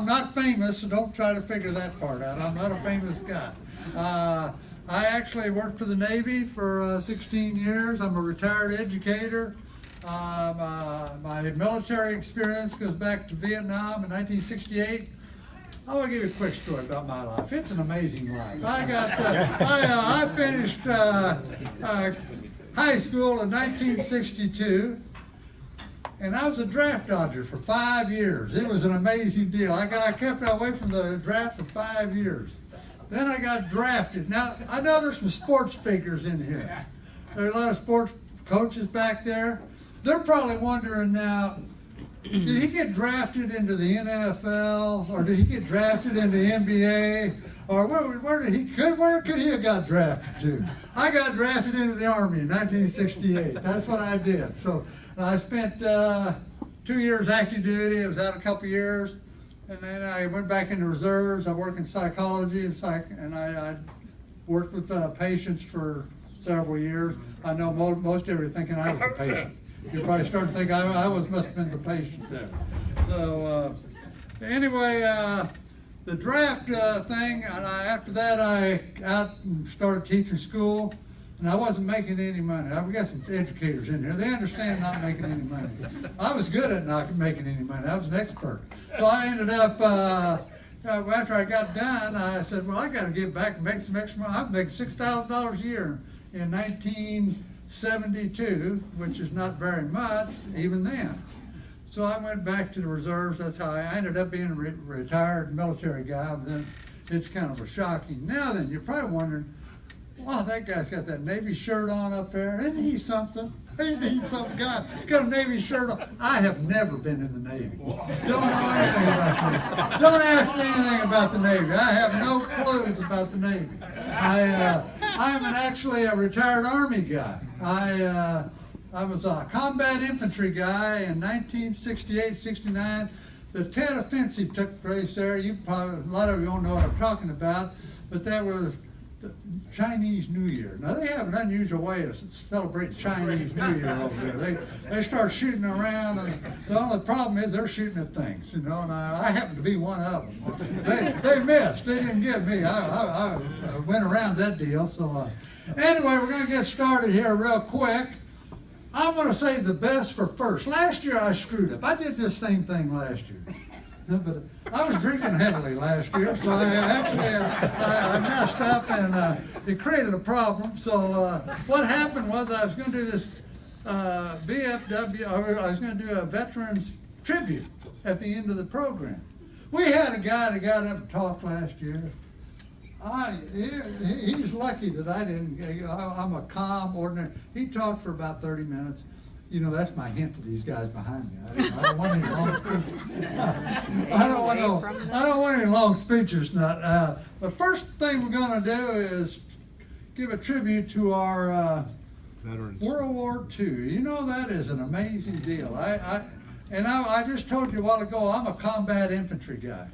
I'm not famous, so don't try to figure that part out. I'm not a famous guy. I actually worked for the Navy for 16 years. I'm a retired educator. My military experience goes back to Vietnam in 1968. I want to give you a quick story about my life. It's an amazing life. I finished high school in 1962, and I was a draft dodger for 5 years. It was an amazing deal. I kept away from the draft for 5 years. Then I got drafted. Now, I know there's some sports figures in here. There are a lot of sports coaches back there. They're probably wondering now, did he get drafted into the NFL, or did he get drafted into the NBA, or where could he have got drafted to? I got drafted into the Army in 1968. That's what I did. So I spent 2 years active duty. I was out a couple years, and then I went back into reserves. I worked in psychology and I worked with patients for several years. I know most of you are thinking I was a patient. You probably start to think I must have been the patient there. So anyway, the draft thing, and after that I out and started teaching school, and I wasn't making any money. We got some educators in here. They understand not making any money. I was good at not making any money. I was an expert. So I ended up, after I got done, I said, well, I got to get back and make some extra money. I'm making $6,000 a year in 1972, which is not very much even then. So I went back to the reserves. That's how I ended up being a retired military guy. But then it's kind of a shocking. Now then, you're probably wondering, wow, that guy's got that Navy shirt on up there. Isn't he something? Ain't he some guy got a Navy shirt on? I have never been in the Navy. Don't know anything about the Navy. Don't ask me anything about the Navy. I have no clues about the Navy. I'm actually a retired Army guy. I was a combat infantry guy in 1968-69. The Tet Offensive took place there. A lot of you don't know what I'm talking about, but that was the Chinese New Year. Now they have an unusual way of celebrating Chinese New Year over there. They start shooting around, and the only problem is they're shooting at things, you know. And I happen to be one of them. They missed. They didn't get me. I went around that deal. So anyway, we're going to get started here real quick. I'm going to save the best for first. Last year I screwed up. I did this same thing last year. But I was drinking heavily last year, so I messed up, and it created a problem. So what happened was I was going to do this VFW, or I was going to do a veterans tribute at the end of the program. We had a guy that got up and talked last year. He's lucky that I didn't. I'm a calm, ordinary. He talked for about 30 minutes. You know, that's my hint to these guys behind me. I don't want any long speeches. I don't want any long speeches. The first thing we're going to do is give a tribute to our veterans. World War II. You know, that is an amazing deal. I just told you a while ago, I'm a combat infantry guy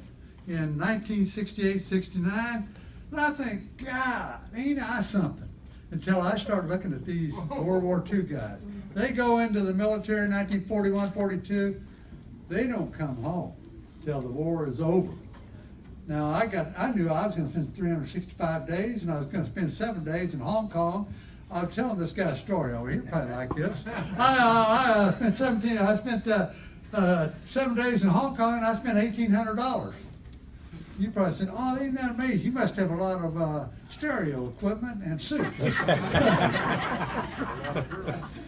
in 1968-69. And I think, God, ain't I something? Until I started looking at these World War II guys. They go into the military in 1941-42. They don't come home till the war is over. Now, I knew I was going to spend 365 days, and I was going to spend 7 days in Hong Kong. I was telling this guy a story over here, probably like this. I spent 7 days in Hong Kong, and I spent $1,800. You probably said, oh, isn't that amazing? You must have a lot of stereo equipment and suits.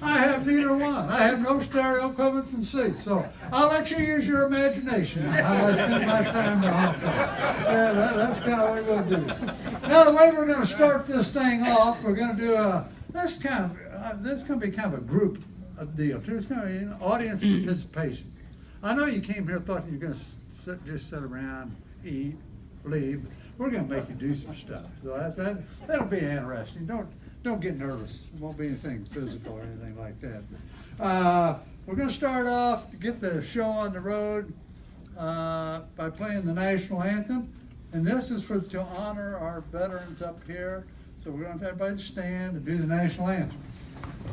I have neither one. I have no stereo equipment and suits. So I'll let you use your imagination how I spend my time in Hong Kong. Yeah, that's kind of what we'll do. Now, the way we're going to start this thing off, we're going to do this is going to be kind of a group deal, too. It's going to be an audience participation. I know you came here thought you were going to just sit around, eat, leave. We're going to make you do some stuff. So that'll be interesting. Don't get nervous. It won't be anything physical or anything like that. We're going to start off to get the show on the road by playing the national anthem. And this is to honor our veterans up here. So we're going to have everybody stand and do the national anthem.